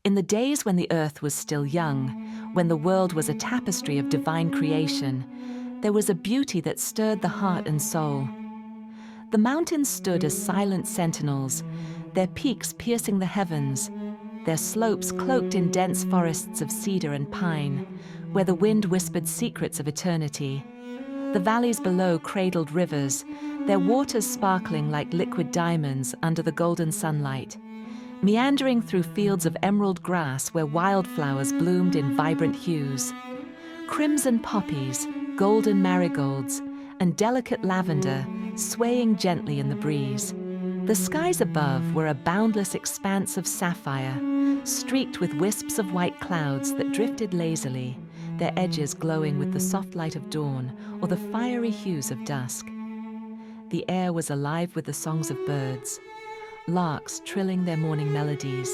In the days when the earth was still young, when the world was a tapestry of divine creation, there was a beauty that stirred the heart and soul. The mountains stood as silent sentinels, their peaks piercing the heavens, their slopes cloaked in dense forests of cedar and pine, where the wind whispered secrets of eternity. The valleys below cradled rivers, their waters sparkling like liquid diamonds under the golden sunlight, meandering through fields of emerald grass where wildflowers bloomed in vibrant hues. Crimson poppies, golden marigolds, and delicate lavender swaying gently in the breeze. The skies above were a boundless expanse of sapphire, streaked with wisps of white clouds that drifted lazily, their edges glowing with the soft light of dawn or the fiery hues of dusk. The air was alive with the songs of birds, larks trilling their morning melodies,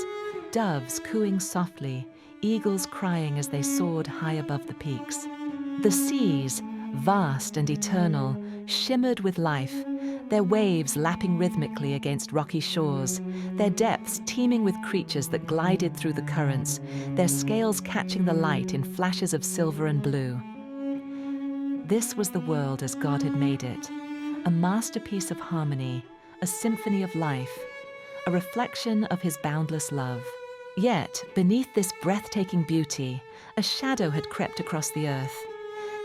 doves cooing softly, eagles crying as they soared high above the peaks. The seas, vast and eternal, shimmered with life, their waves lapping rhythmically against rocky shores, their depths teeming with creatures that glided through the currents, their scales catching the light in flashes of silver and blue. This was the world as God had made it, a masterpiece of harmony, a symphony of life, a reflection of his boundless love. Yet, beneath this breathtaking beauty, a shadow had crept across the earth.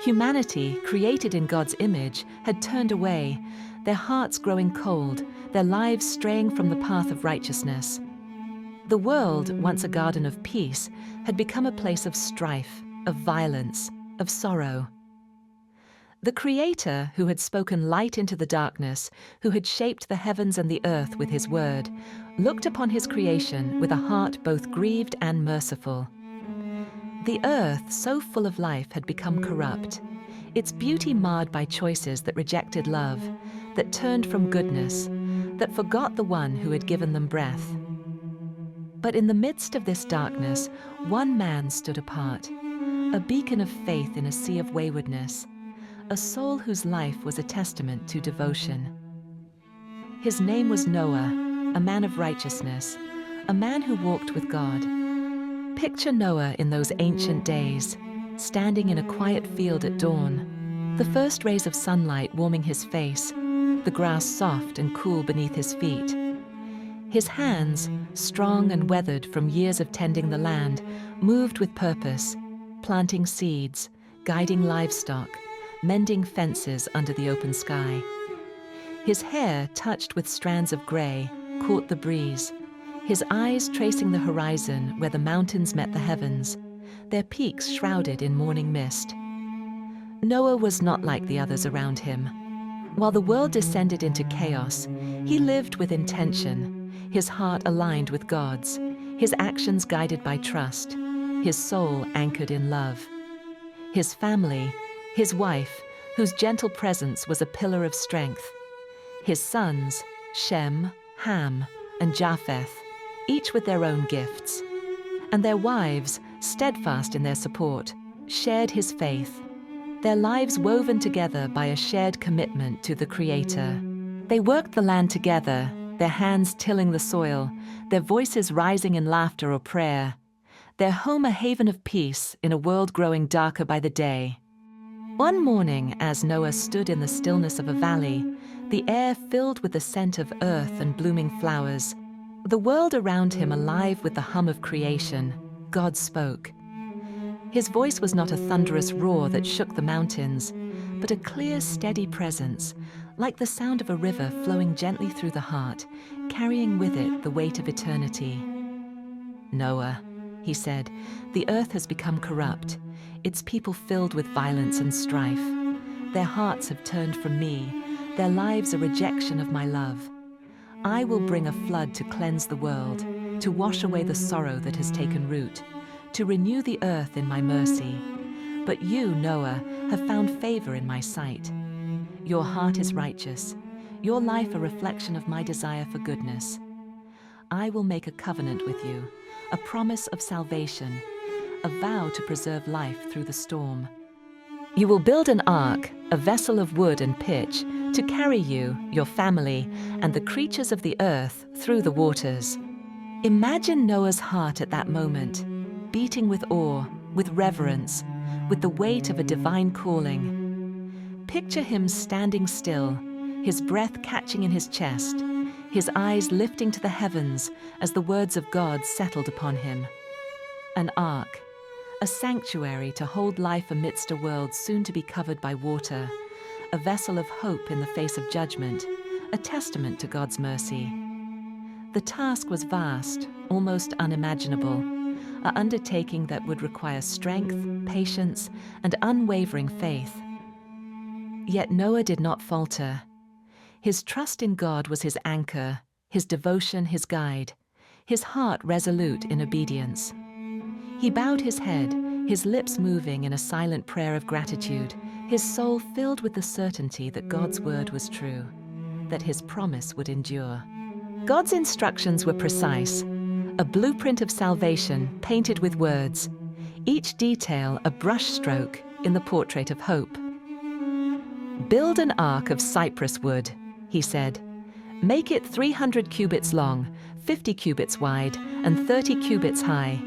Humanity, created in God's image, had turned away, their hearts growing cold, their lives straying from the path of righteousness. The world, once a garden of peace, had become a place of strife, of violence, of sorrow. The Creator, who had spoken light into the darkness, who had shaped the heavens and the earth with his word, looked upon his creation with a heart both grieved and merciful. The earth, so full of life, had become corrupt, its beauty marred by choices that rejected love, that turned from goodness, that forgot the one who had given them breath. But in the midst of this darkness, one man stood apart, a beacon of faith in a sea of waywardness, a soul whose life was a testament to devotion. His name was Noah, a man of righteousness, a man who walked with God. Picture Noah in those ancient days, standing in a quiet field at dawn, the first rays of sunlight warming his face, the grass soft and cool beneath his feet. His hands, strong and weathered from years of tending the land, moved with purpose, planting seeds, guiding livestock, mending fences under the open sky. His hair, touched with strands of gray, caught the breeze, his eyes tracing the horizon where the mountains met the heavens, their peaks shrouded in morning mist. Noah was not like the others around him. While the world descended into chaos, he lived with intention, his heart aligned with God's, his actions guided by trust, his soul anchored in love. His family, his wife, whose gentle presence was a pillar of strength. His sons, Shem, Ham, and Japheth, each with their own gifts. And their wives, steadfast in their support, shared his faith, their lives woven together by a shared commitment to the Creator. They worked the land together, their hands tilling the soil, their voices rising in laughter or prayer, their home a haven of peace in a world growing darker by the day. One morning, as Noah stood in the stillness of a valley, the air filled with the scent of earth and blooming flowers, the world around him alive with the hum of creation, God spoke. His voice was not a thunderous roar that shook the mountains, but a clear, steady presence, like the sound of a river flowing gently through the heart, carrying with it the weight of eternity. Noah, he said, the earth has become corrupt, its people filled with violence and strife. Their hearts have turned from me, their lives a rejection of my love. I will bring a flood to cleanse the world, to wash away the sorrow that has taken root, to renew the earth in my mercy. But you, Noah, have found favor in my sight. Your heart is righteous, your life a reflection of my desire for goodness. I will make a covenant with you, a promise of salvation, a vow to preserve life through the storm. You will build an ark, a vessel of wood and pitch, to carry you, your family, and the creatures of the earth through the waters. Imagine Noah's heart at that moment, beating with awe, with reverence, with the weight of a divine calling. Picture him standing still, his breath catching in his chest, his eyes lifting to the heavens as the words of God settled upon him. An ark, a sanctuary to hold life amidst a world soon to be covered by water, a vessel of hope in the face of judgment, a testament to God's mercy. The task was vast, almost unimaginable, an undertaking that would require strength, patience, and unwavering faith. Yet Noah did not falter. His trust in God was his anchor, his devotion his guide, his heart resolute in obedience. He bowed his head, his lips moving in a silent prayer of gratitude, his soul filled with the certainty that God's word was true, that his promise would endure. God's instructions were precise, a blueprint of salvation painted with words, each detail a brushstroke in the portrait of hope. "Build an ark of cypress wood," he said. "Make it 300 cubits long, 50 cubits wide, and 30 cubits high.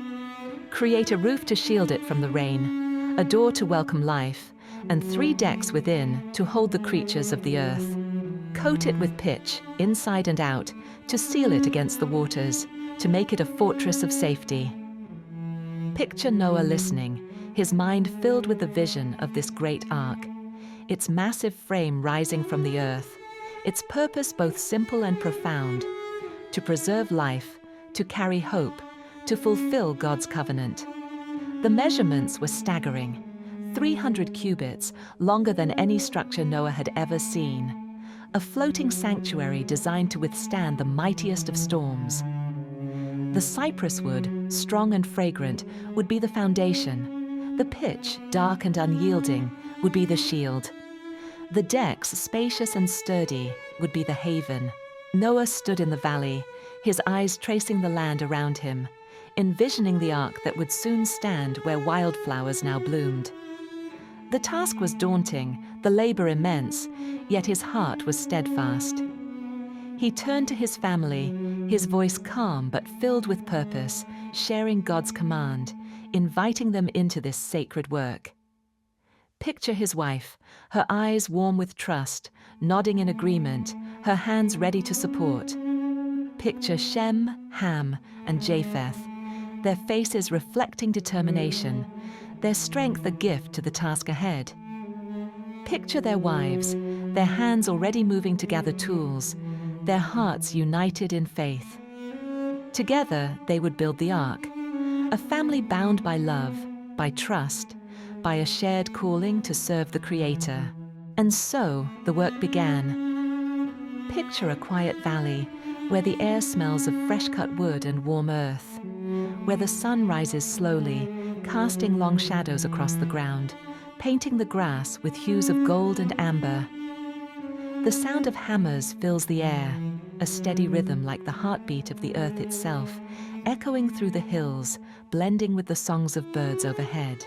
Create a roof to shield it from the rain, a door to welcome life, and 3 decks within to hold the creatures of the earth. Coat it with pitch, inside and out, to seal it against the waters, to make it a fortress of safety." Picture Noah listening, his mind filled with the vision of this great ark, its massive frame rising from the earth, its purpose both simple and profound, to preserve life, to carry hope, to fulfill God's covenant. The measurements were staggering, 300 cubits, longer than any structure Noah had ever seen, a floating sanctuary designed to withstand the mightiest of storms. The cypress wood, strong and fragrant, would be the foundation. The pitch, dark and unyielding, would be the shield. The decks, spacious and sturdy, would be the haven. Noah stood in the valley, his eyes tracing the land around him, envisioning the ark that would soon stand where wildflowers now bloomed. The task was daunting, the labor immense, yet his heart was steadfast. He turned to his family, his voice calm but filled with purpose, sharing God's command, inviting them into this sacred work. Picture his wife, her eyes warm with trust, nodding in agreement, her hands ready to support. Picture Shem, Ham, and Japheth, their faces reflecting determination, their strength a gift to the task ahead. Picture their wives, their hands already moving to gather tools, their hearts united in faith. Together, they would build the ark, a family bound by love, by trust, by a shared calling to serve the Creator. And so, the work began. Picture a quiet valley, where the air smells of fresh-cut wood and warm earth, where the sun rises slowly, casting long shadows across the ground, painting the grass with hues of gold and amber. The sound of hammers fills the air, a steady rhythm like the heartbeat of the earth itself, echoing through the hills, blending with the songs of birds overhead.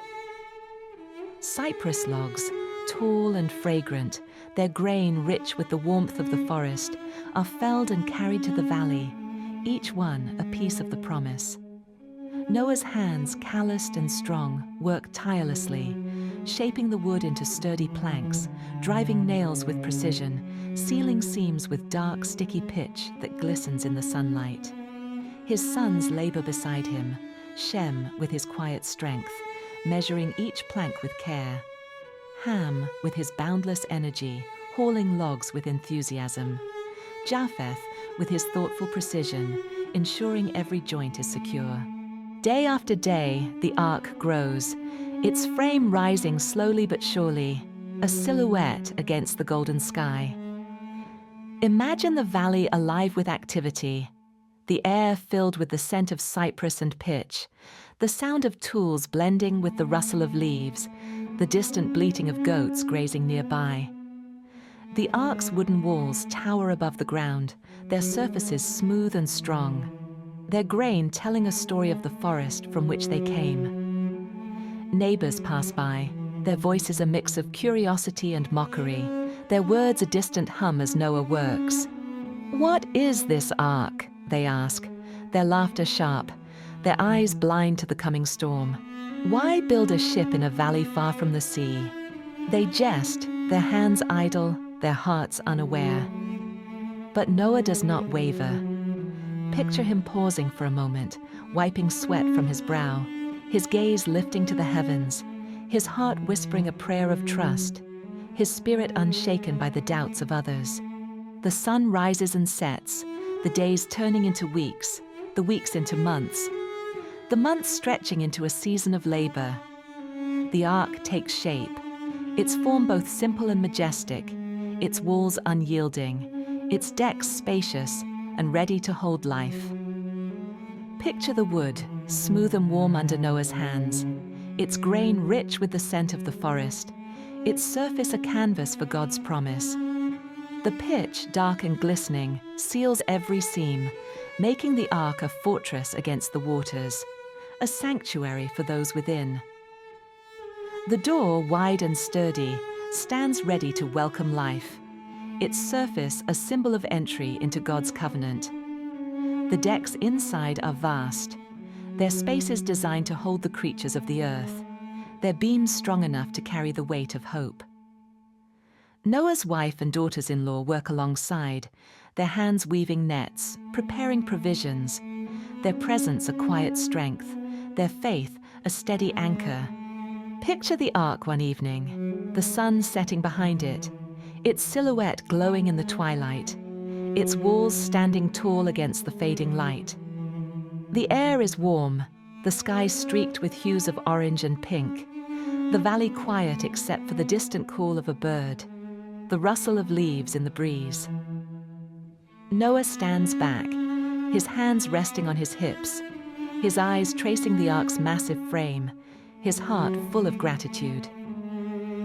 Cypress logs, tall and fragrant, their grain rich with the warmth of the forest, are felled and carried to the valley, each one a piece of the promise. Noah's hands, calloused and strong, work tirelessly, shaping the wood into sturdy planks, driving nails with precision, sealing seams with dark, sticky pitch that glistens in the sunlight. His sons labor beside him, Shem with his quiet strength, measuring each plank with care, Ham with his boundless energy, hauling logs with enthusiasm, Japheth with his thoughtful precision, ensuring every joint is secure. Day after day, the ark grows, its frame rising slowly but surely, a silhouette against the golden sky. Imagine the valley alive with activity, the air filled with the scent of cypress and pitch, the sound of tools blending with the rustle of leaves, the distant bleating of goats grazing nearby. The ark's wooden walls tower above the ground, their surfaces smooth and strong, their grain telling a story of the forest from which they came. Neighbors pass by, their voices a mix of curiosity and mockery, their words a distant hum as Noah works. "What is this ark?" they ask, their laughter sharp, their eyes blind to the coming storm. Why build a ship in a valley far from the sea? They jest, their hands idle, their hearts unaware. But Noah does not waver. Picture him pausing for a moment, wiping sweat from his brow, his gaze lifting to the heavens, his heart whispering a prayer of trust, his spirit unshaken by the doubts of others. The sun rises and sets, the days turning into weeks, the weeks into months, the months stretching into a season of labor. The ark takes shape, its form both simple and majestic, its walls unyielding, its decks spacious and ready to hold life. Picture the wood, smooth and warm under Noah's hands, its grain rich with the scent of the forest, its surface a canvas for God's promise. The pitch, dark and glistening, seals every seam, making the ark a fortress against the waters, a sanctuary for those within. The door, wide and sturdy, stands ready to welcome life, its surface a symbol of entry into God's covenant. The decks inside are vast, their spaces designed to hold the creatures of the earth, their beams strong enough to carry the weight of hope. Noah's wife and daughters-in-law work alongside, their hands weaving nets, preparing provisions, their presence a quiet strength, their faith a steady anchor. Picture the ark one evening, the sun setting behind it, its silhouette glowing in the twilight, its walls standing tall against the fading light. The air is warm, the sky streaked with hues of orange and pink, the valley quiet except for the distant call of a bird, the rustle of leaves in the breeze. Noah stands back, his hands resting on his hips, his eyes tracing the ark's massive frame, his heart full of gratitude.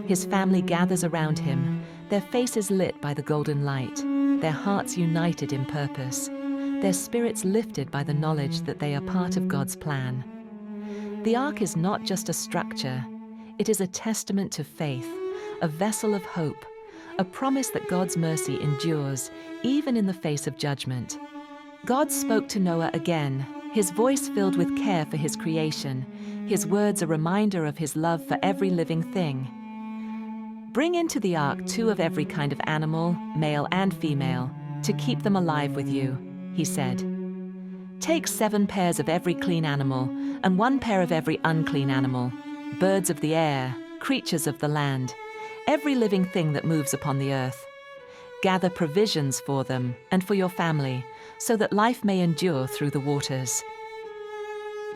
His family gathers around him, their faces lit by the golden light, their hearts united in purpose, their spirits lifted by the knowledge that they are part of God's plan. The ark is not just a structure, it is a testament to faith, a vessel of hope, a promise that God's mercy endures even in the face of judgment. God spoke to Noah again, his voice filled with care for his creation, his words a reminder of his love for every living thing. Bring into the ark 2 of every kind of animal, male and female, to keep them alive with you, he said. Take 7 pairs of every clean animal and 1 pair of every unclean animal, birds of the air, creatures of the land, every living thing that moves upon the earth. Gather provisions for them and for your family, so that life may endure through the waters.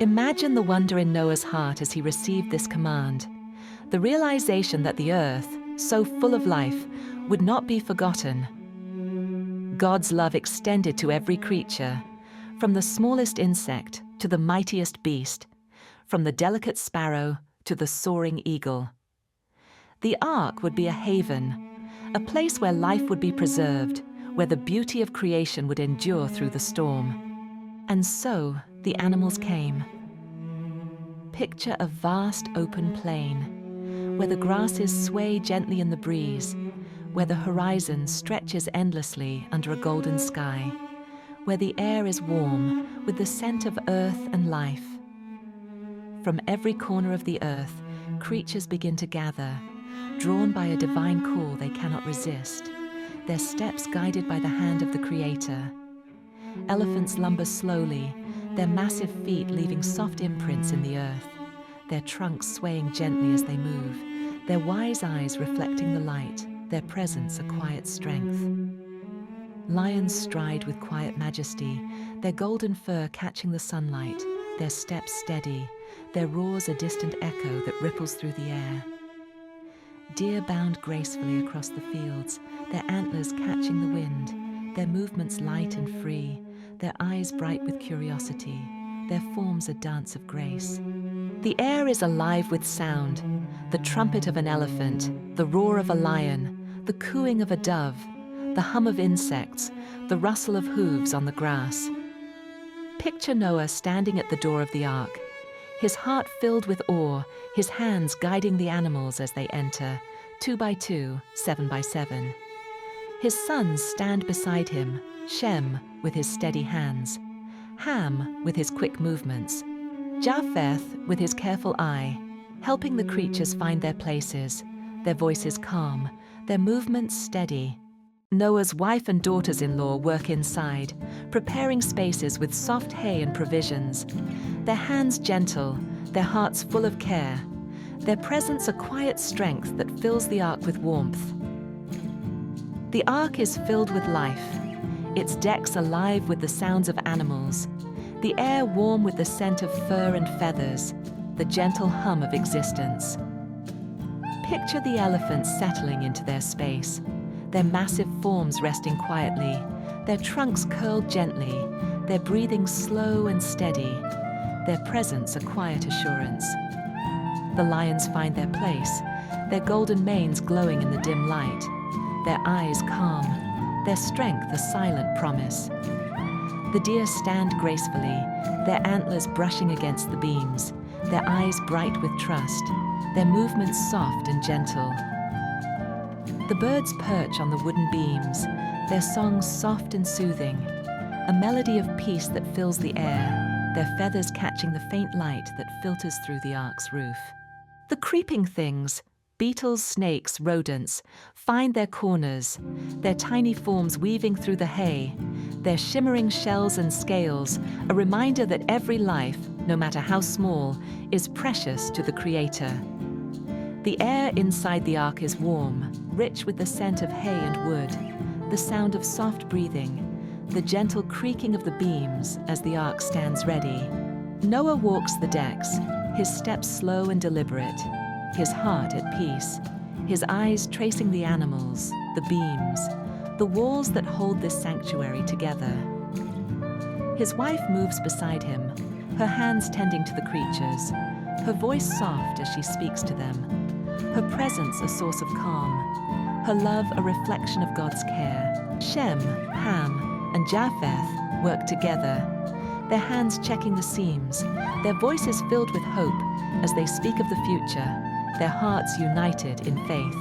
Imagine the wonder in Noah's heart as he received this command, the realization that the earth, so full of life, would not be forgotten. God's love extended to every creature, from the smallest insect to the mightiest beast, from the delicate sparrow to the soaring eagle. The ark would be a haven, a place where life would be preserved, where the beauty of creation would endure through the storm. And so the animals came. Picture a vast open plain, where the grasses sway gently in the breeze, where the horizon stretches endlessly under a golden sky, where the air is warm with the scent of earth and life. From every corner of the earth, creatures begin to gather, drawn by a divine call they cannot resist, their steps guided by the hand of the Creator. Elephants lumber slowly, their massive feet leaving soft imprints in the earth, their trunks swaying gently as they move, their wise eyes reflecting the light, their presence a quiet strength. Lions stride with quiet majesty, their golden fur catching the sunlight, their steps steady, their roars a distant echo that ripples through the air. Deer bound gracefully across the fields, their antlers catching the wind, their movements light and free, their eyes bright with curiosity, their forms a dance of grace. The air is alive with sound, the trumpet of an elephant, the roar of a lion, the cooing of a dove, the hum of insects, the rustle of hooves on the grass. Picture Noah standing at the door of the ark, his heart filled with awe, his hands guiding the animals as they enter, 2 by 2, 7 by 7. His sons stand beside him, Shem with his steady hands, Ham with his quick movements, Japheth with his careful eye, helping the creatures find their places, their voices calm, their movements steady. Noah's wife and daughters-in-law work inside, preparing spaces with soft hay and provisions, their hands gentle, their hearts full of care, their presence a quiet strength that fills the ark with warmth. The ark is filled with life, its decks alive with the sounds of animals, the air warm with the scent of fur and feathers, the gentle hum of existence. Picture the elephants settling into their space, their massive forms resting quietly, their trunks curled gently, their breathing slow and steady, their presence a quiet assurance. The lions find their place, their golden manes glowing in the dim light, their eyes calm, their strength a silent promise. The deer stand gracefully, their antlers brushing against the beams, their eyes bright with trust, their movements soft and gentle. The birds perch on the wooden beams, their songs soft and soothing, a melody of peace that fills the air, their feathers catching the faint light that filters through the ark's roof. The creeping things, beetles, snakes, rodents, find their corners, their tiny forms weaving through the hay, their shimmering shells and scales, a reminder that every life, no matter how small, is precious to the Creator. The air inside the ark is warm, rich with the scent of hay and wood, the sound of soft breathing, the gentle creaking of the beams as the ark stands ready. Noah walks the decks, his steps slow and deliberate, his heart at peace, his eyes tracing the animals, the beams, the walls that hold this sanctuary together. His wife moves beside him, her hands tending to the creatures, her voice soft as she speaks to them, her presence a source of calm, her love a reflection of God's care. Shem, Ham, and Japheth work together, their hands checking the seams, their voices filled with hope as they speak of the future, their hearts united in faith.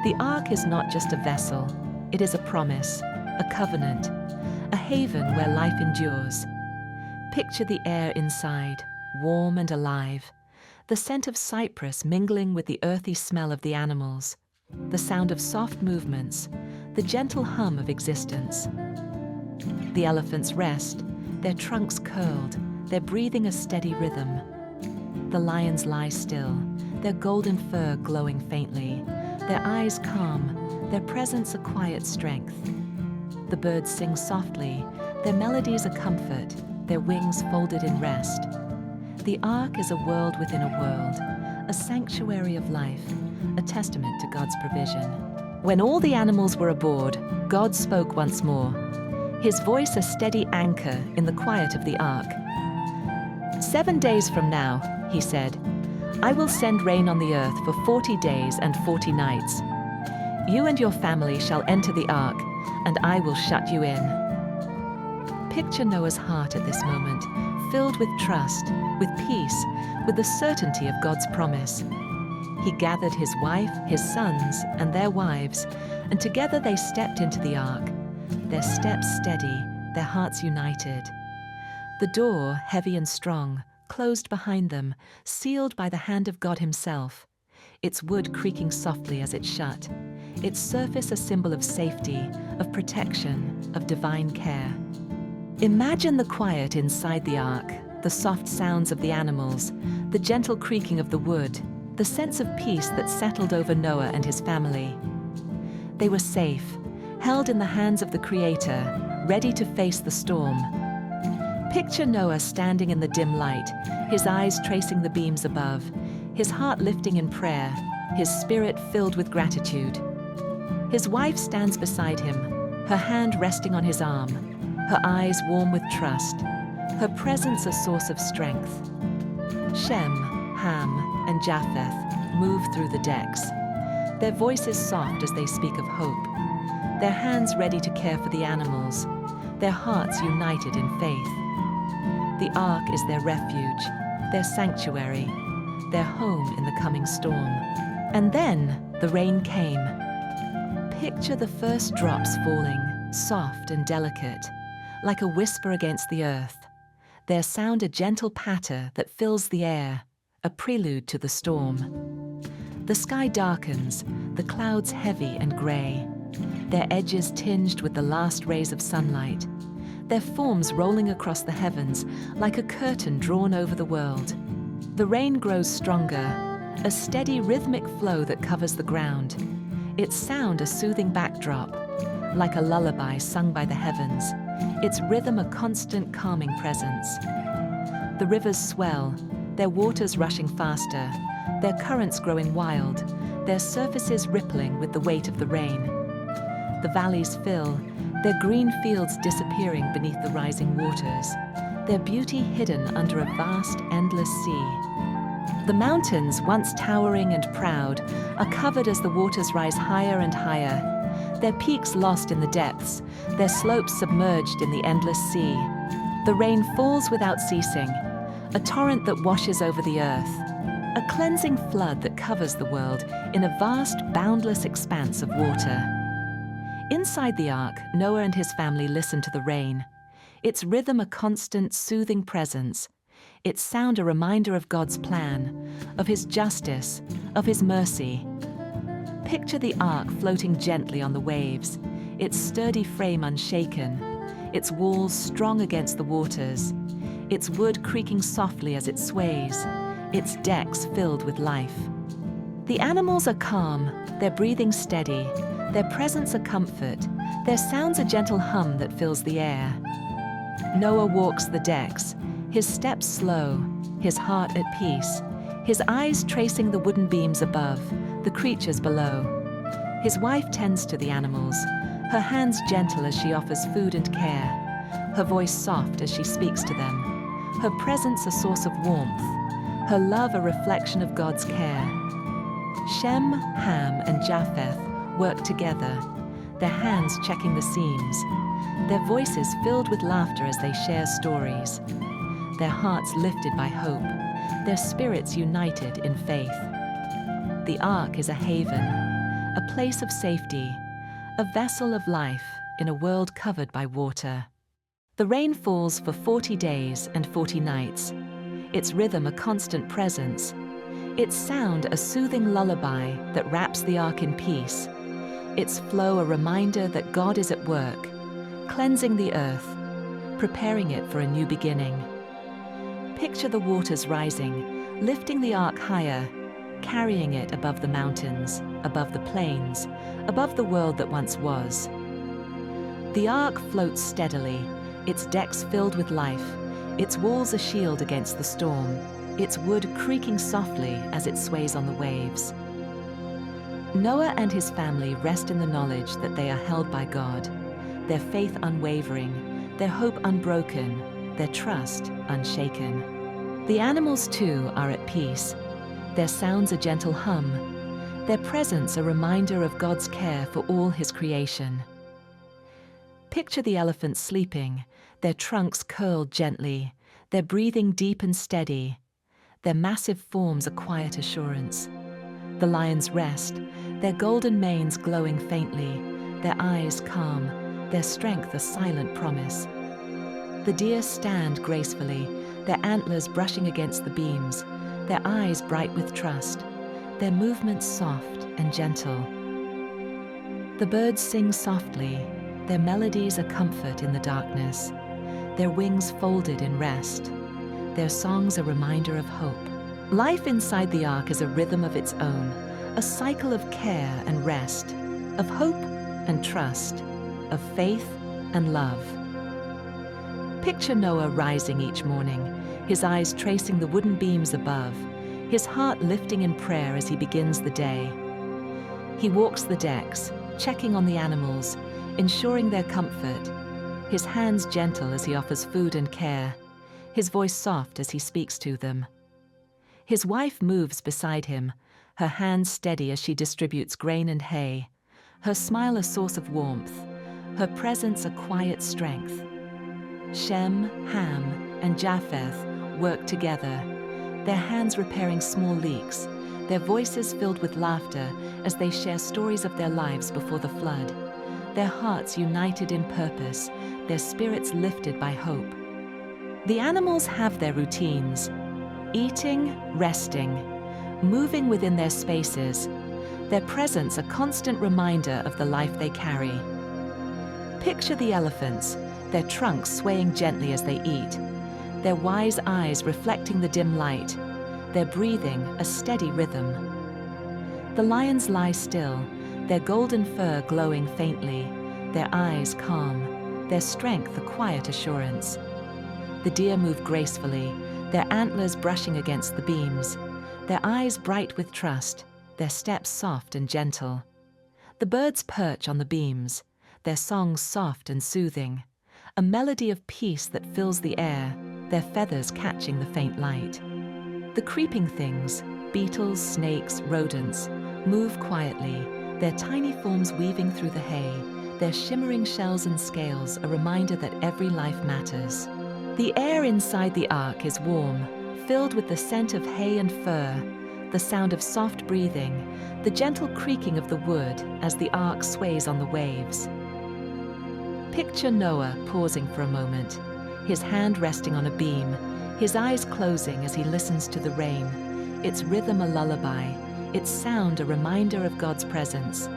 The ark is not just a vessel, it is a promise, a covenant, a haven where life endures. Picture the air inside, warm and alive, the scent of cypress mingling with the earthy smell of the animals, the sound of soft movements, the gentle hum of existence. The elephants rest, their trunks curled, their breathing a steady rhythm. The lions lie still, their golden fur glowing faintly, their eyes calm, their presence a quiet strength. The birds sing softly, their melodies a comfort, their wings folded in rest. The ark is a world within a world, a sanctuary of life, a testament to God's provision. When all the animals were aboard, God spoke once more, his voice a steady anchor in the quiet of the ark. 7 days from now, he said, I will send rain on the earth for 40 days and 40 nights. You and your family shall enter the ark, and I will shut you in. Picture Noah's heart at this moment, filled with trust, with peace, with the certainty of God's promise. He gathered his wife, his sons, and their wives, and together they stepped into the ark, their steps steady, their hearts united. The door, heavy and strong, closed behind them, sealed by the hand of God himself, its wood creaking softly as it shut, its surface a symbol of safety, of protection, of divine care. Imagine the quiet inside the ark, the soft sounds of the animals, the gentle creaking of the wood, the sense of peace that settled over Noah and his family. They were safe, held in the hands of the Creator, ready to face the storm. Picture Noah standing in the dim light, his eyes tracing the beams above, his heart lifting in prayer, his spirit filled with gratitude. His wife stands beside him, her hand resting on his arm, her eyes warm with trust, her presence a source of strength. Shem, Ham, and Japheth move through the decks, their voices soft as they speak of hope, their hands ready to care for the animals, their hearts united in faith. The ark is their refuge, their sanctuary, their home in the coming storm. And then the rain came. Picture the first drops falling, soft and delicate, like a whisper against the earth. Their sound a gentle patter that fills the air, a prelude to the storm. The sky darkens, the clouds heavy and grey, their edges tinged with the last rays of sunlight, their forms rolling across the heavens like a curtain drawn over the world. The rain grows stronger, a steady rhythmic flow that covers the ground, its sound a soothing backdrop, like a lullaby sung by the heavens, its rhythm a constant calming presence. The rivers swell, their waters rushing faster, their currents growing wild, their surfaces rippling with the weight of the rain. The valleys fill, their green fields disappearing beneath the rising waters, their beauty hidden under a vast, endless sea. The mountains, once towering and proud, are covered as the waters rise higher and higher, their peaks lost in the depths, their slopes submerged in the endless sea. The rain falls without ceasing, a torrent that washes over the earth, a cleansing flood that covers the world in a vast, boundless expanse of water. Inside the ark, Noah and his family listen to the rain, its rhythm a constant, soothing presence, its sound a reminder of God's plan, of His justice, of His mercy. Picture the ark floating gently on the waves, its sturdy frame unshaken, its walls strong against the waters, its wood creaking softly as it sways, its decks filled with life. The animals are calm, their breathing steady, their presence a comfort, their sounds a gentle hum that fills the air. Noah walks the decks, his steps slow, his heart at peace, his eyes tracing the wooden beams above, the creatures below. His wife tends to the animals, her hands gentle as she offers food and care, her voice soft as she speaks to them, her presence a source of warmth, her love a reflection of God's care. Shem, Ham, and Japheth work together, their hands checking the seams, their voices filled with laughter as they share stories, their hearts lifted by hope, their spirits united in faith. The ark is a haven, a place of safety, a vessel of life in a world covered by water. The rain falls for 40 days and 40 nights, its rhythm a constant presence, its sound a soothing lullaby that wraps the ark in peace, its flow a reminder that God is at work, cleansing the earth, preparing it for a new beginning. Picture the waters rising, lifting the ark higher, carrying it above the mountains, above the plains, above the world that once was. The ark floats steadily, its decks filled with life, its walls a shield against the storm, its wood creaking softly as it sways on the waves. Noah and his family rest in the knowledge that they are held by God, their faith unwavering, their hope unbroken, their trust unshaken. The animals too are at peace, their sounds a gentle hum, their presence a reminder of God's care for all His creation. Picture the elephants sleeping, their trunks curled gently, their breathing deep and steady, their massive forms a quiet assurance. The lions rest, their golden manes glowing faintly, their eyes calm, their strength a silent promise. The deer stand gracefully, their antlers brushing against the beams, their eyes bright with trust, their movements soft and gentle. The birds sing softly, their melodies a comfort in the darkness, their wings folded in rest, their songs a reminder of hope. Life inside the ark is a rhythm of its own, a cycle of care and rest, of hope and trust, of faith and love. Picture Noah rising each morning, his eyes tracing the wooden beams above, his heart lifting in prayer as he begins the day. He walks the decks, checking on the animals, ensuring their comfort, his hands gentle as he offers food and care, his voice soft as he speaks to them. His wife moves beside him, her hands steady as she distributes grain and hay, her smile a source of warmth, her presence a quiet strength. Shem, Ham, and Japheth work together, their hands repairing small leaks, their voices filled with laughter as they share stories of their lives before the flood, their hearts united in purpose, their spirits lifted by hope. The animals have their routines: eating, resting, moving within their spaces, their presence a constant reminder of the life they carry. Picture the elephants, their trunks swaying gently as they eat, their wise eyes reflecting the dim light, their breathing a steady rhythm. The lions lie still, their golden fur glowing faintly, their eyes calm, their strength a quiet assurance. The deer move gracefully, their antlers brushing against the beams, their eyes bright with trust, their steps soft and gentle. The birds perch on the beams, their songs soft and soothing, a melody of peace that fills the air, their feathers catching the faint light. The creeping things, beetles, snakes, rodents, move quietly, their tiny forms weaving through the hay, their shimmering shells and scales a reminder that every life matters. The air inside the ark is warm, filled with the scent of hay and fur, the sound of soft breathing, the gentle creaking of the wood as the ark sways on the waves. Picture Noah pausing for a moment, his hand resting on a beam, his eyes closing as he listens to the rain, its rhythm a lullaby, its sound a reminder of God's presence.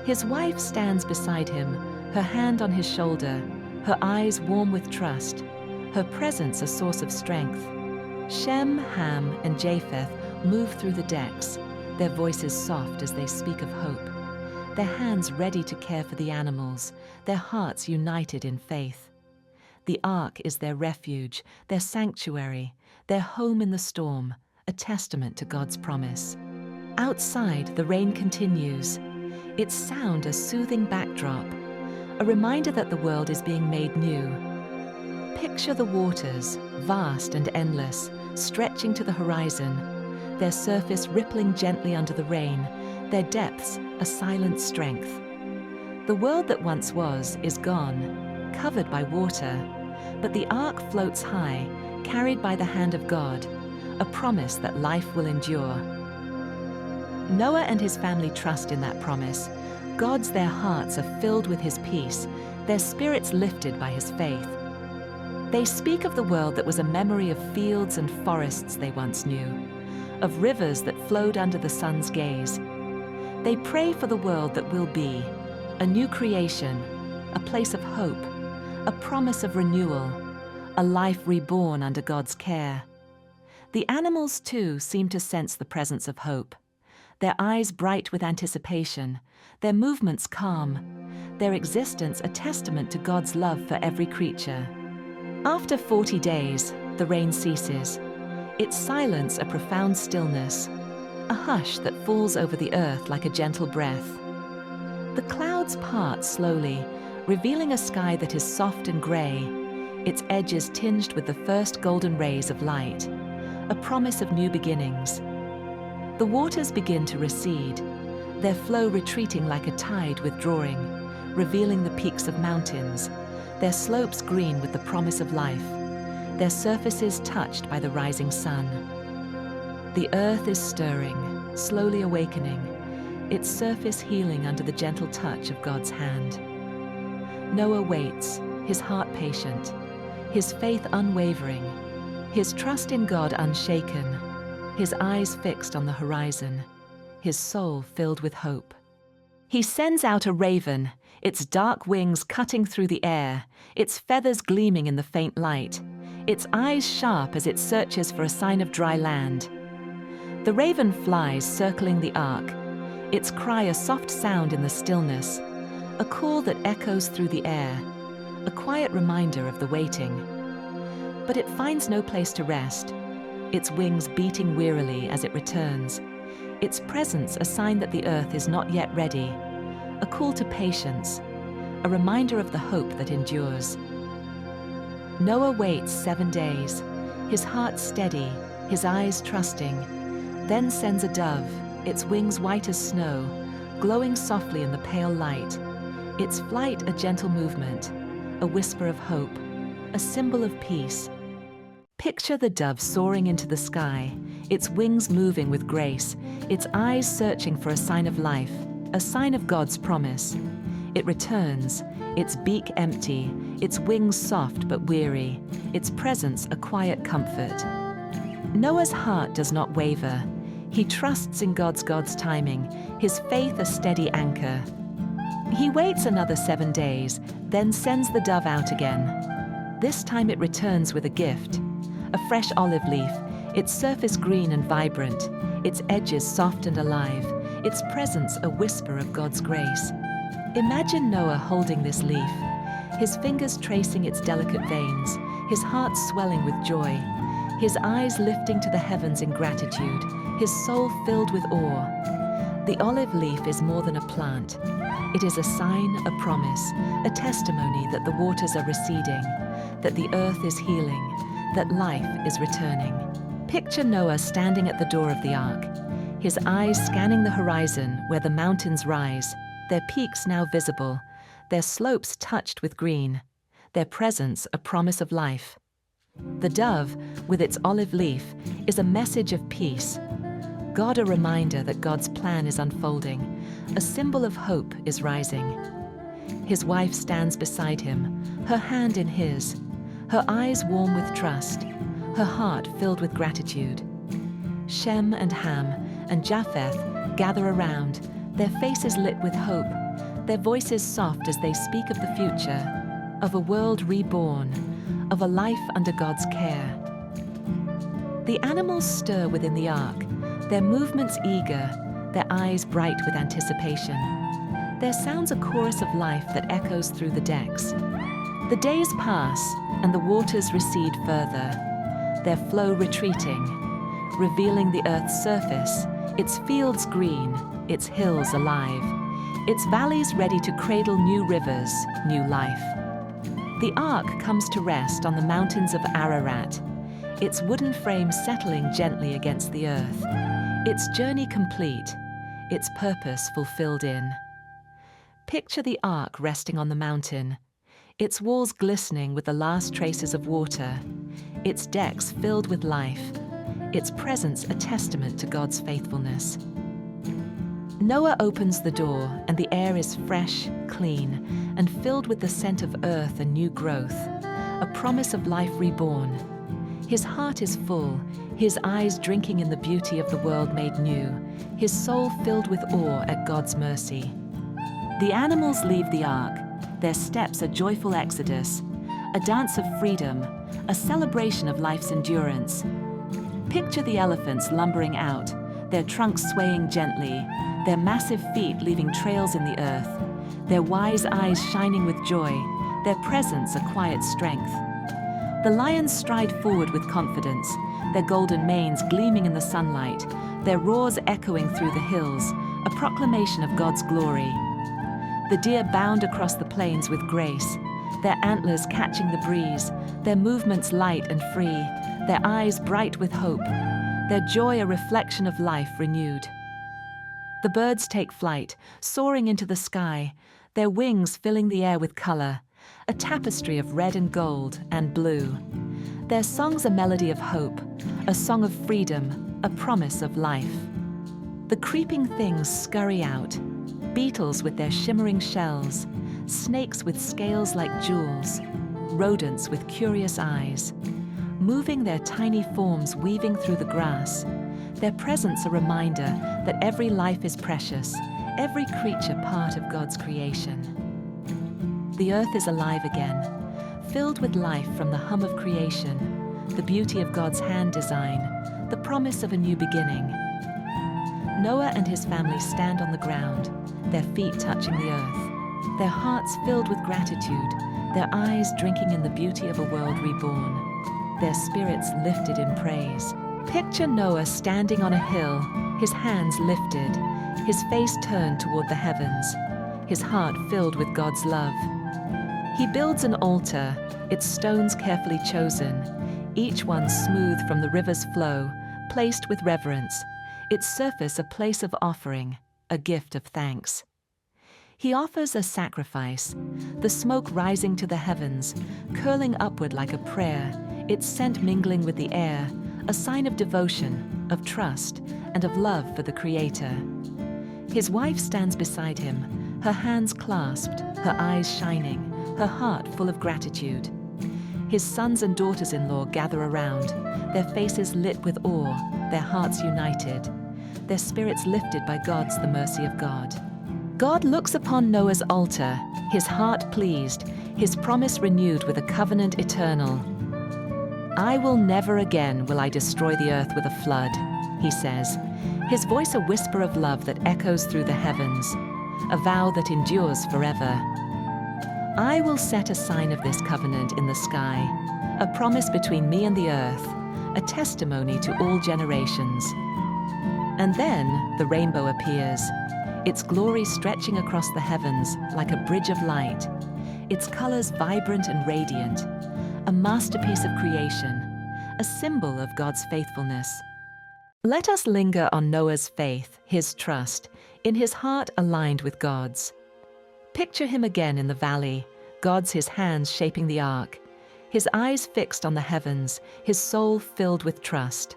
His wife stands beside him, her hand on his shoulder, her eyes warm with trust, her presence a source of strength. Shem, Ham, and Japheth move through the decks, their voices soft as they speak of hope, their hands ready to care for the animals, their hearts united in faith. The ark is their refuge, their sanctuary, their home in the storm, a testament to God's promise. Outside, the rain continues, its sound a soothing backdrop, a reminder that the world is being made new. Picture the waters, vast and endless, stretching to the horizon, their surface rippling gently under the rain, their depths a silent strength. The world that once was is gone, covered by water, but the ark floats high, carried by the hand of God, a promise that life will endure. Noah and his family trust in that promise. God's their hearts are filled with his peace, their spirits lifted by his faith. They speak of the world that was a memory of fields and forests they once knew, of rivers that flowed under the sun's gaze. They pray for the world that will be, a new creation, a place of hope, a promise of renewal, a life reborn under God's care. The animals, too, seem to sense the presence of hope, their eyes bright with anticipation, their movements calm, their existence a testament to God's love for every creature. After 40 days, the rain ceases, its silence a profound stillness, a hush that falls over the earth like a gentle breath. The clouds part slowly, revealing a sky that is soft and grey, its edges tinged with the first golden rays of light, a promise of new beginnings. The waters begin to recede, their flow retreating like a tide withdrawing, revealing the peaks of mountains, their slopes green with the promise of life, their surfaces touched by the rising sun. The earth is stirring, slowly awakening, its surface healing under the gentle touch of God's hand. Noah waits, his heart patient, his faith unwavering, his trust in God unshaken, his eyes fixed on the horizon, his soul filled with hope. He sends out a raven, its dark wings cutting through the air, its feathers gleaming in the faint light, its eyes sharp as it searches for a sign of dry land. The raven flies, circling the ark, its cry a soft sound in the stillness, a call that echoes through the air, a quiet reminder of the waiting. But it finds no place to rest, its wings beating wearily as it returns, its presence a sign that the earth is not yet ready, a call to patience, a reminder of the hope that endures. Noah waits 7 days, his heart steady, his eyes trusting, then sends a dove, its wings white as snow, glowing softly in the pale light, its flight a gentle movement, a whisper of hope, a symbol of peace. Picture the dove soaring into the sky, its wings moving with grace, its eyes searching for a sign of life, a sign of God's promise. It returns, its beak empty, its wings soft but weary, its presence a quiet comfort. Noah's heart does not waver. He trusts in God's timing, his faith a steady anchor. He waits another 7 days, then sends the dove out again. This time it returns with a gift, a fresh olive leaf, its surface green and vibrant, its edges soft and alive, its presence a whisper of God's grace. Imagine Noah holding this leaf, his fingers tracing its delicate veins, his heart swelling with joy, his eyes lifting to the heavens in gratitude, his soul filled with awe. The olive leaf is more than a plant. It is a sign, a promise, a testimony that the waters are receding, that the earth is healing, that life is returning. Picture Noah standing at the door of the ark, his eyes scanning the horizon where the mountains rise, their peaks now visible, their slopes touched with green, their presence a promise of life. The dove, with its olive leaf, is a message of peace. God a reminder that God's plan is unfolding, a symbol of hope is rising. His wife stands beside him, her hand in his, her eyes warm with trust, her heart filled with gratitude. Shem and Ham and Japheth gather around, their faces lit with hope, their voices soft as they speak of the future, of a world reborn, of a life under God's care. The animals stir within the ark, their movements eager, their eyes bright with anticipation. There sounds a chorus of life that echoes through the decks. The days pass, and the waters recede further, their flow retreating, revealing the earth's surface, its fields green, its hills alive, its valleys ready to cradle new rivers, new life. The ark comes to rest on the mountains of Ararat, its wooden frame settling gently against the earth, its journey complete, its purpose fulfilled in. Picture the ark resting on the mountain, its walls glistening with the last traces of water, its decks filled with life, its presence a testament to God's faithfulness. Noah opens the door, and the air is fresh, clean, and filled with the scent of earth and new growth, a promise of life reborn. His heart is full, his eyes drinking in the beauty of the world made new, his soul filled with awe at God's mercy. The animals leave the ark, their steps a joyful exodus, a dance of freedom, a celebration of life's endurance. Picture the elephants lumbering out, their trunks swaying gently, their massive feet leaving trails in the earth, their wise eyes shining with joy, their presence a quiet strength. The lions stride forward with confidence, their golden manes gleaming in the sunlight, their roars echoing through the hills, a proclamation of God's glory. The deer bound across the plains with grace, their antlers catching the breeze, their movements light and free, their eyes bright with hope, their joy a reflection of life renewed. The birds take flight, soaring into the sky, their wings filling the air with color, a tapestry of red and gold and blue. Their songs a melody of hope, a song of freedom, a promise of life. The creeping things scurry out, beetles with their shimmering shells, snakes with scales like jewels, rodents with curious eyes, moving their tiny forms weaving through the grass, their presence a reminder that every life is precious, every creature part of God's creation. The earth is alive again, filled with life from the hum of creation, the beauty of God's hand design, the promise of a new beginning. Noah and his family stand on the ground, their feet touching the earth, their hearts filled with gratitude, their eyes drinking in the beauty of a world reborn, their spirits lifted in praise. Picture Noah standing on a hill, his hands lifted, his face turned toward the heavens, his heart filled with God's love. He builds an altar, its stones carefully chosen, each one smooth from the river's flow, placed with reverence, its surface a place of offering, a gift of thanks. He offers a sacrifice, the smoke rising to the heavens, curling upward like a prayer, its scent mingling with the air, a sign of devotion, of trust, and of love for the Creator. His wife stands beside him, her hands clasped, her eyes shining, her heart full of gratitude. His sons and daughters-in-law gather around, their faces lit with awe, their hearts united, their spirits lifted by the mercy of God. God looks upon Noah's altar, his heart pleased, his promise renewed with a covenant eternal. I will never again will I destroy the earth with a flood, he says, his voice a whisper of love that echoes through the heavens, a vow that endures forever. I will set a sign of this covenant in the sky, a promise between me and the earth, a testimony to all generations. And then the rainbow appears, its glory stretching across the heavens like a bridge of light, its colors vibrant and radiant, a masterpiece of creation, a symbol of God's faithfulness. Let us linger on Noah's faith, his trust, in his heart aligned with God's. Picture him again in the valley, his hands shaping the ark, his eyes fixed on the heavens, his soul filled with trust.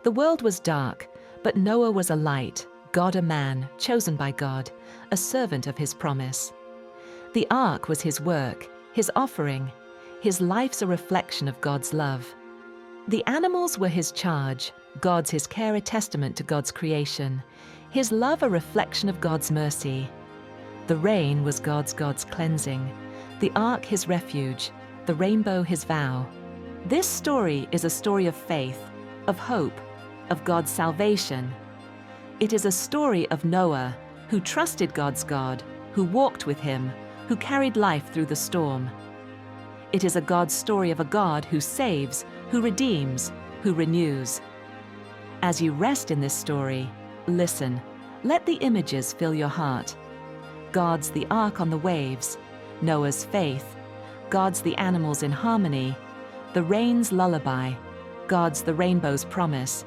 The world was dark, but Noah was a light, God a man, chosen by God, a servant of his promise. The ark was his work, his offering, his life's a reflection of God's love. The animals were his charge, his care a testament to God's creation, his love a reflection of God's mercy. The rain was God's cleansing, the ark his refuge, the rainbow his vow. This story is a story of faith, of hope, of God's salvation. It is a story of Noah, who trusted God's God, who walked with him, who carried life through the storm. It is a God's story of a God who saves, who redeems, who renews. As you rest in this story, listen, let the images fill your heart. God's the ark on the waves, Noah's faith, God's the animals in harmony, the rain's lullaby, God's the rainbow's promise.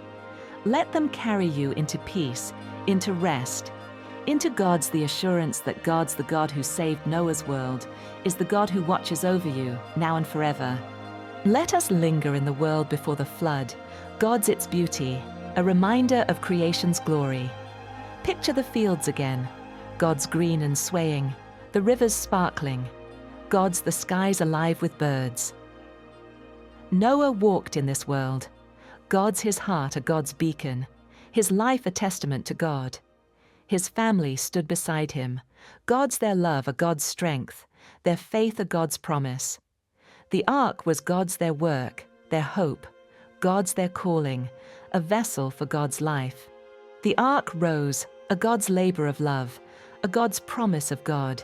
Let them carry you into peace, into rest, into God's the assurance that God's the God who saved Noah's world, is the God who watches over you, now and forever. Let us linger in the world before the flood, God's its beauty, a reminder of creation's glory. Picture the fields again, God's green and swaying, the rivers sparkling, God's the skies alive with birds. Noah walked in this world, God's his heart a God's beacon, his life a testament to God. His family stood beside him, God's their love a God's strength, their faith a God's promise. The ark was God's their work, their hope, God's their calling, a vessel for God's life. The ark rose, a God's labor of love, a God's promise of God.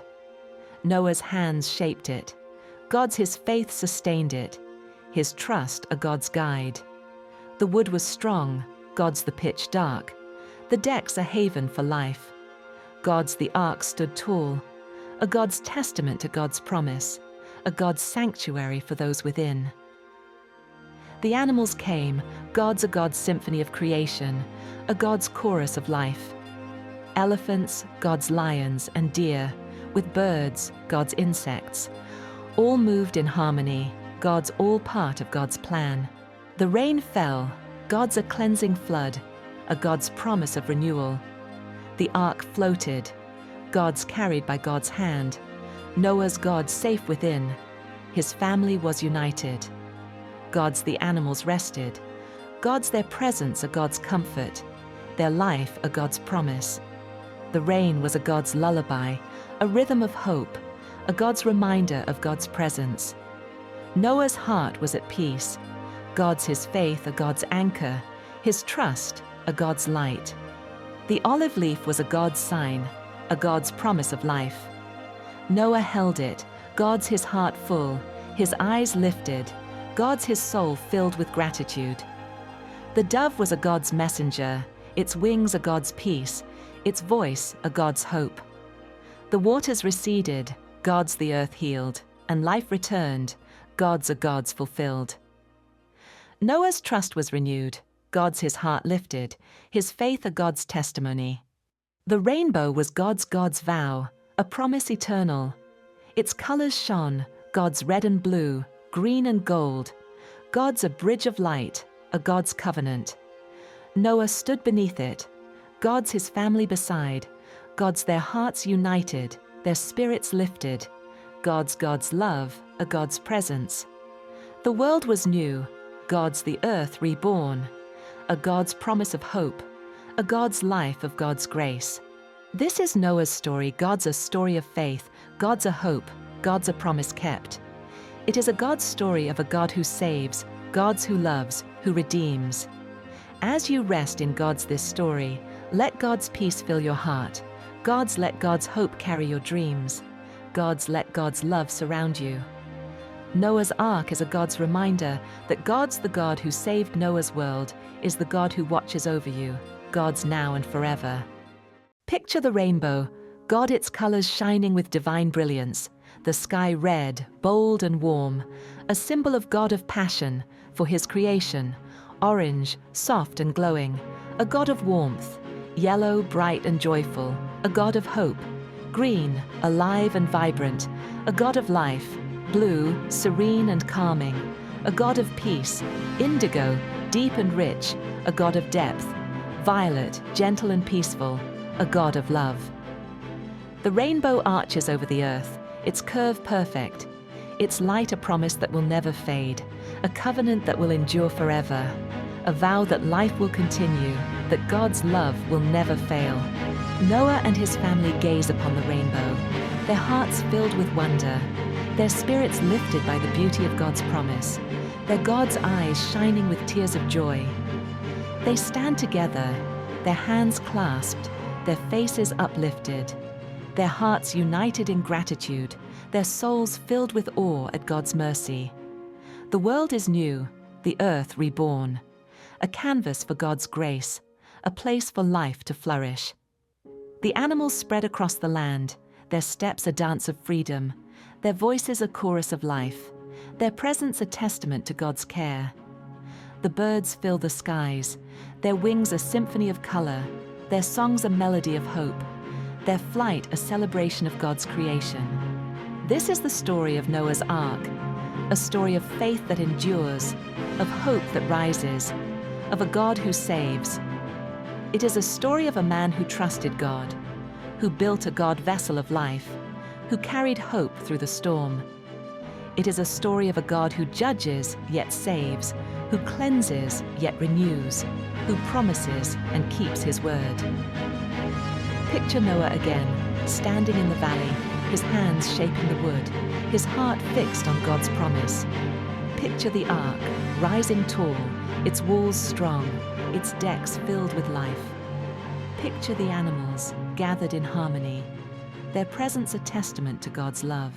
Noah's hands shaped it, God's his faith sustained it, his trust a God's guide. The wood was strong, God's the pitch dark, the decks a haven for life. God's the ark stood tall, a God's testament to God's promise, a God's sanctuary for those within. The animals came, God's a God's symphony of creation, a God's chorus of life. Elephants, God's lions and deer, with birds, God's insects, all moved in harmony, God's all part of God's plan. The rain fell, God's a cleansing flood, a God's promise of renewal. The ark floated, God's carried by God's hand, Noah's God safe within, his family was united. God's the animals rested, God's their presence a God's comfort, their life a God's promise. The rain was a God's lullaby, a rhythm of hope, a God's reminder of God's presence. Noah's heart was at peace, God's his faith a God's anchor, his trust a God's light. The olive leaf was a God's sign, a God's promise of life. Noah held it, God's his heart full, his eyes lifted, God's his soul filled with gratitude. The dove was a God's messenger, its wings a God's peace, its voice a God's hope. The waters receded, God's the earth healed, and life returned, God's a God's fulfilled. Noah's trust was renewed, God's his heart lifted, his faith a God's testimony. The rainbow was God's vow, a promise eternal. Its colors shone, God's red and blue, green and gold. God's a bridge of light, a God's covenant. Noah stood beneath it, God's his family beside, God's their hearts united, their spirits lifted. God's love, a God's presence. The world was new, God's the earth reborn. A God's promise of hope, a God's life of God's grace. This is Noah's story. God's a story of faith, God's a hope, God's a promise kept. It is a God's story of a God who saves, God's who loves, who redeems. As you rest in God's this story, let God's peace fill your heart. Let God's hope carry your dreams. Let God's love surround you. Noah's Ark is a God's reminder that God's the God who saved Noah's world, is the God who watches over you, God's now and forever. Picture the rainbow, God its colors shining with divine brilliance, the sky red, bold and warm, a symbol of God of passion for his creation, orange, soft and glowing, a God of warmth, yellow, bright and joyful, a God of hope, green, alive and vibrant, a God of life, blue, serene and calming, a God of peace, indigo, deep and rich, a God of depth, violet, gentle and peaceful, a God of love. The rainbow arches over the earth, its curve perfect, its light a promise that will never fade, a covenant that will endure forever, a vow that life will continue, that God's love will never fail. Noah and his family gaze upon the rainbow, their hearts filled with wonder, their spirits lifted by the beauty of God's promise, their God's eyes shining with tears of joy. They stand together, their hands clasped, their faces uplifted, their hearts united in gratitude, their souls filled with awe at God's mercy. The world is new, the earth reborn, a canvas for God's grace, a place for life to flourish. The animals spread across the land, their steps a dance of freedom, their voices a chorus of life, their presence a testament to God's care. The birds fill the skies, their wings a symphony of color, their songs a melody of hope, their flight a celebration of God's creation. This is the story of Noah's Ark, a story of faith that endures, of hope that rises, of a God who saves. It is a story of a man who trusted God, who built a God vessel of life, who carried hope through the storm. It is a story of a God who judges yet saves, who cleanses yet renews, who promises and keeps his word. Picture Noah again, standing in the valley, his hands shaping the wood, his heart fixed on God's promise. Picture the ark, rising tall, its walls strong, its decks filled with life. Picture the animals, gathered in harmony, their presence a testament to God's love.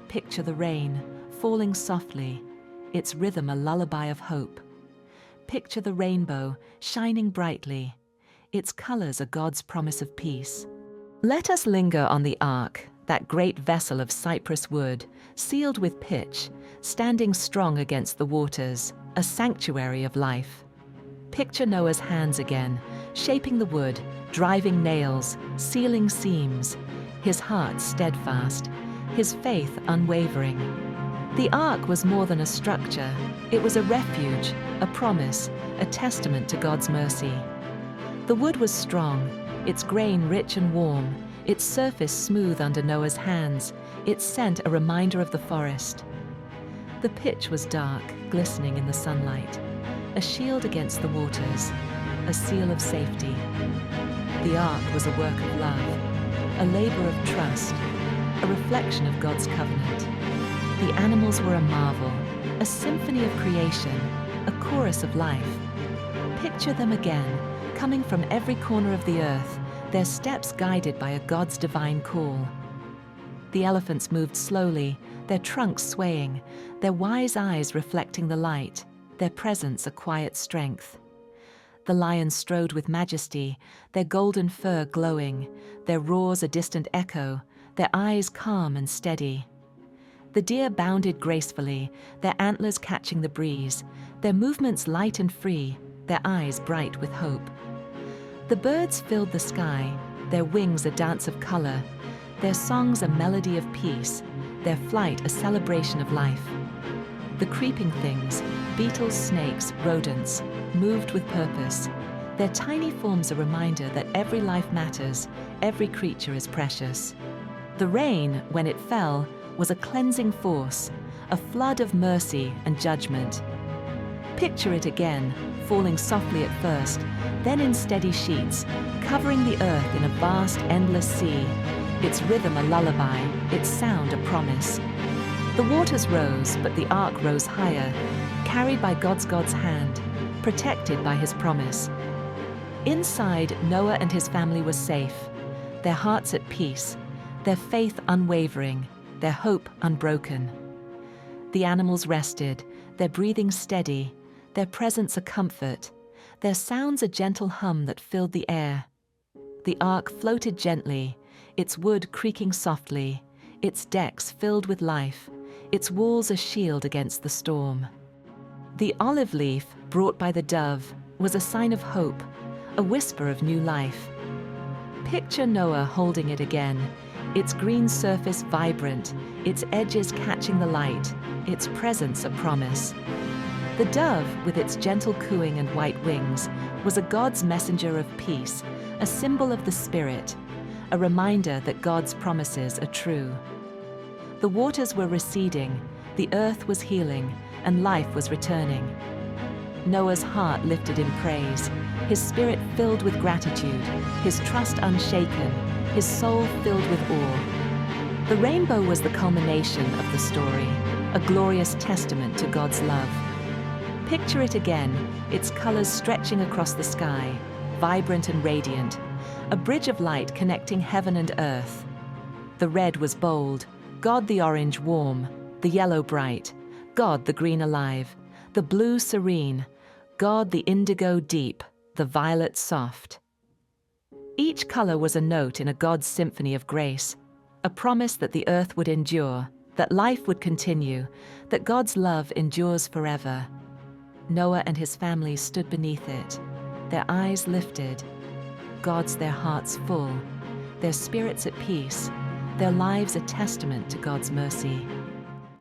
Picture the rain, falling softly, its rhythm a lullaby of hope. Picture the rainbow, shining brightly, its colors are God's promise of peace. Let us linger on the ark, that great vessel of cypress wood, sealed with pitch, standing strong against the waters, a sanctuary of life. Picture Noah's hands again, shaping the wood, driving nails, sealing seams, his heart steadfast, his faith unwavering. The ark was more than a structure. It was a refuge, a promise, a testament to God's mercy. The wood was strong, its grain rich and warm, its surface smooth under Noah's hands, its scent a reminder of the forest. The pitch was dark, glistening in the sunlight, a shield against the waters, a seal of safety. The ark was a work of love, a labor of trust, a reflection of God's covenant. The animals were a marvel, a symphony of creation, a chorus of life. Picture them again, coming from every corner of the earth, their steps guided by a God's divine call. The elephants moved slowly, their trunks swaying, their wise eyes reflecting the light, their presence a quiet strength. The lions strode with majesty, their golden fur glowing, their roars a distant echo, their eyes calm and steady. The deer bounded gracefully, their antlers catching the breeze, their movements light and free, their eyes bright with hope. The birds filled the sky, their wings a dance of color, their songs a melody of peace, their flight a celebration of life. The creeping things, beetles, snakes, rodents, moved with purpose, Their tiny forms a reminder that every life matters, every creature is precious. The rain, when it fell, was a cleansing force, a flood of mercy and judgment. Picture it again, falling softly at first, then in steady sheets, covering the earth in a vast, endless sea, its rhythm a lullaby, its sound a promise. The waters rose, but the ark rose higher, carried by God's hand, protected by his promise. Inside, Noah and his family were safe, their hearts at peace, their faith unwavering, their hope unbroken. The animals rested, their breathing steady, their presence a comfort, their sounds a gentle hum that filled the air. The ark floated gently, its wood creaking softly, its decks filled with life, its walls a shield against the storm. The olive leaf, brought by the dove, was a sign of hope, a whisper of new life. Picture Noah holding it again, its green surface vibrant, its edges catching the light, its presence a promise. The dove, with its gentle cooing and white wings, was a God's messenger of peace, a symbol of the Spirit, a reminder that God's promises are true. The waters were receding, the earth was healing, and life was returning. Noah's heart lifted in praise, his spirit filled with gratitude, his trust unshaken, his soul filled with awe. The rainbow was the culmination of the story, a glorious testament to God's love. Picture it again, its colors stretching across the sky, vibrant and radiant, a bridge of light connecting heaven and earth. The red was bold, God the orange warm, the yellow bright, God the green alive, the blue serene, God the indigo deep, the violet soft. Each color was a note in a God's symphony of grace, a promise that the earth would endure, that life would continue, that God's love endures forever. Noah and his family stood beneath it, their eyes lifted, God's their hearts full, their spirits at peace, their lives a testament to God's mercy.